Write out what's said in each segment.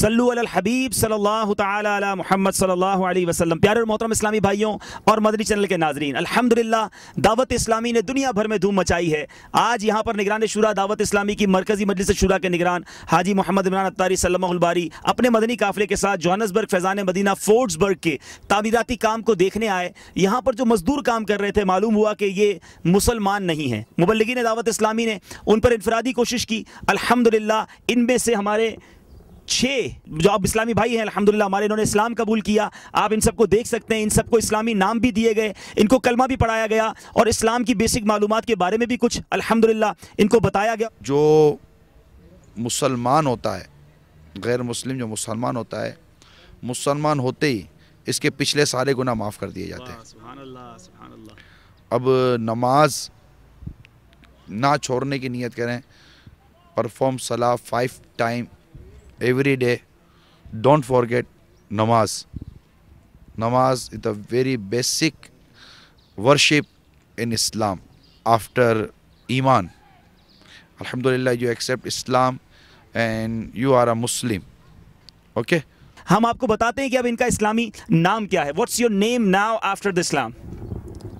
सल्लु अलल हबीब सल्लल्लाहु ताला अला मुहम्मद सल्लल्लाहु अलैहि वसल्लम। प्यारे और मोहतरम इस्लामी भाइयों और मदनी चैनल के नाजरीन, अल्हम्दुलिल्लाह दावत इस्लामी ने दुनिया भर में धूम मचाई है। आज यहाँ पर निगरान शुरा दावत इस्लामी की मरकजी मजलिस शुरा के निगरान हाजी मोहम्मद इमरान अत्तारी सल्लल्लाहु अलैहि अपने मदनी काफिले के साथ जोहान्सबर्ग फैज़ान मदीना फोर्ट्सबर्ग के तामीराती काम को देखने आए। यहाँ पर जो मजदूर काम कर रहे थे, मालूम हुआ कि ये मुसलमान नहीं हैं। मुबल्लिगीन दावत इस्लामी ने उन पर इनफरादी कोशिश की। अल्हम्दुलिल्लाह इनमें से हमारे 6 जो अब इस्लामी भाई हैं, अल्हम्दुलिल्लाह हमारे, इन्होंने इस्लाम कबूल किया। आप इन सबको देख सकते हैं, इन सबको इस्लामी नाम भी दिए गए, इनको कलमा भी पढ़ाया गया और इस्लाम की बेसिक मालूमात के बारे में भी कुछ अल्हम्दुलिल्लाह इनको बताया गया। जो मुसलमान होता है, गैर मुस्लिम जो मुसलमान होता है, मुसलमान होते ही इसके पिछले सारे गुनाह माफ़ कर दिए जाते हैं। सुभान अल्लाह, सुभान अल्लाह। अब नमाज ना छोड़ने की नीयत करें, परफॉर्म सलाह 5 time every day, don't forget namaz. Namaz is the very basic worship in Islam after Iman. Alhamdulillah, you accept Islam and you are a Muslim. Okay? हम आपको बताते हैं कि अब इनका इस्लामी नाम क्या है। What's your name now after the Islam?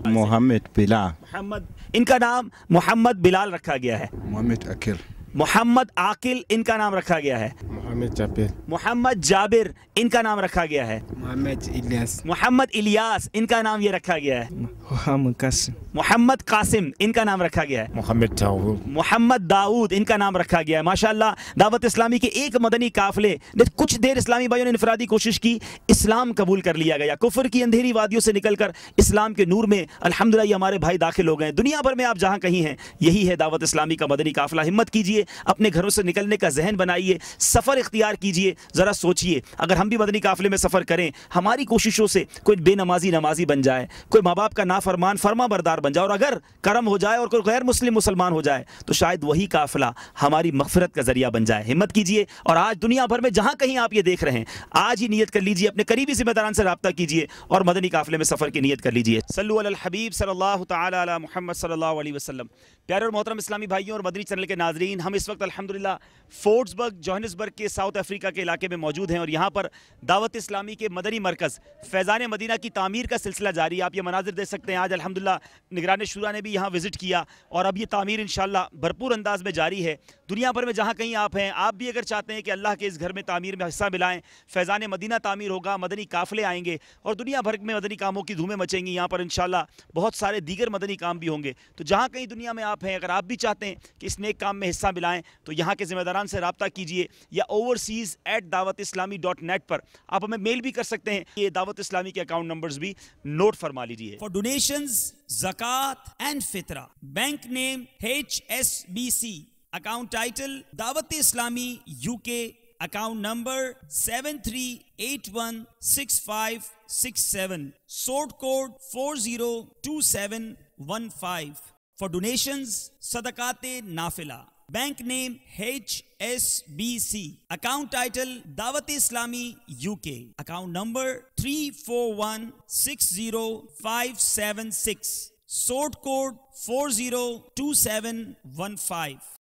Mohammad Bilal. Mohammad, इनका नाम मोहम्मद बिलाल रखा गया है। मोहम्मद अकील। मोहम्मद आकिल इनका नाम रखा गया है। मोहम्मद जाबिर। मोहम्मद जाबिर इनका नाम रखा गया है। मोहम्मद इलियास। मोहम्मद इलियास इनका नाम ये रखा गया है। मोहम्मद कासिम। मोहम्मद कासिम इनका नाम रखा गया है। मोहम्मद दाऊद। मोहम्मद दाऊद इनका नाम रखा गया है। माशाअल्लाह दावत इस्लामी के एक मदनी काफिले ने कुछ देर इस्लामी भाइयों ने इनफरादी कोशिश की, इस्लाम कबूल कर लिया गया। कुफर की अंधेरी वादियों से निकलकर इस्लाम के नूर में अल्हम्दुलिल्लाह ये हमारे भाई दाखिल हो गए। दुनिया भर में आप जहाँ कहीं हैं, यही है दावत इस्लामी का मदनी काफिला। हिम्मत कीजिए, अपने घरों से निकलने का जहन बनाइए, सफ़र इख्तियार कीजिए। ज़रा सोचिए, अगर हम भी मदनी काफिले में सफ़र करें, हमारी कोशिशों से कोई बेनमाजी नमाजी बन जाए, कोई माँ बाप का नाफरमान फरमा बरदार बन जाए और अगर करम हो जाए और कोई गैर मुस्लिम मुसलमान हो जाए, तो शायद वही काफिला हमारी मगफिरत का जरिया बन जाए। हिम्मत कीजिए और आज दुनिया भर में जहाँ कहीं आप ये देख रहे हैं, आज ही नियत कर लीजिए, अपने करीबी ज़िम्मेदारान से रब्ता कीजिए और मदनी काफिले में सफ़र की नियत कर लीजिए। सल्लु अलल हबीब सल्लल्लाहु ताला अला मुहम्मद सल्लल्लाहु अलैहि वसल्लम। प्यारे और मोहतरम इस्लामी भाइयों और मदनी चैनल के नाजरीन, हम इस वक्त अल्हम्दुलिल्लाह फोर्ट्सबर्ग जोहान्सबर्ग के साउथ अफ्रीका के इलाके में मौजूद हैं और यहाँ पर दावत इस्लामी के मदनी मरकज़ फैज़ान मदीना की तामीर का सिलसिला जारी है। आप ये मनाजिर देख सकते हैं। आज अल्हम्दुलिल्लाह निगरान शुरा ने भी यहाँ विज़िट किया और अब ये तामीर इंशाअल्लाह भरपूर अंदाज में जारी है। दुनिया भर में जहाँ कहीं आप हैं, आप भी अगर चाहते हैं कि अल्लाह के इस घर में तामीर में हिस्सा मिलाएं, फैज़ान मदीना तामीर होगा, मदनी काफ़िले आएंगे और दुनिया भर में मदनी कामों की धूमें मचेंगी। यहाँ पर इंशाअल्लाह बहुत सारे दीगर मदनी काम भी होंगे। तो जहाँ कहीं दुनिया में आप हैं, अगर आप भी चाहते हैं कि इस नेक काम में हिस्सा मिलाएं, तो यहाँ के ज़िम्मेदारान से रब्ता कीजिए या overseas@dawatislami.net पर आप हमें मेल भी कर सकते हैं। ये दावत इस्लामी के अकाउंट नंबर्स भी नोट फरमा लीजिए। फॉर डोनेशंस, ज़कात एंड फितरा, bank name HSBC, account title Dawat Islami UK, account number 73816567, sort code 402715। For donations, सदकाते नाफिला, bank name HSBC, account title Dawat Islami UK, account number 34160576, sort code 402715।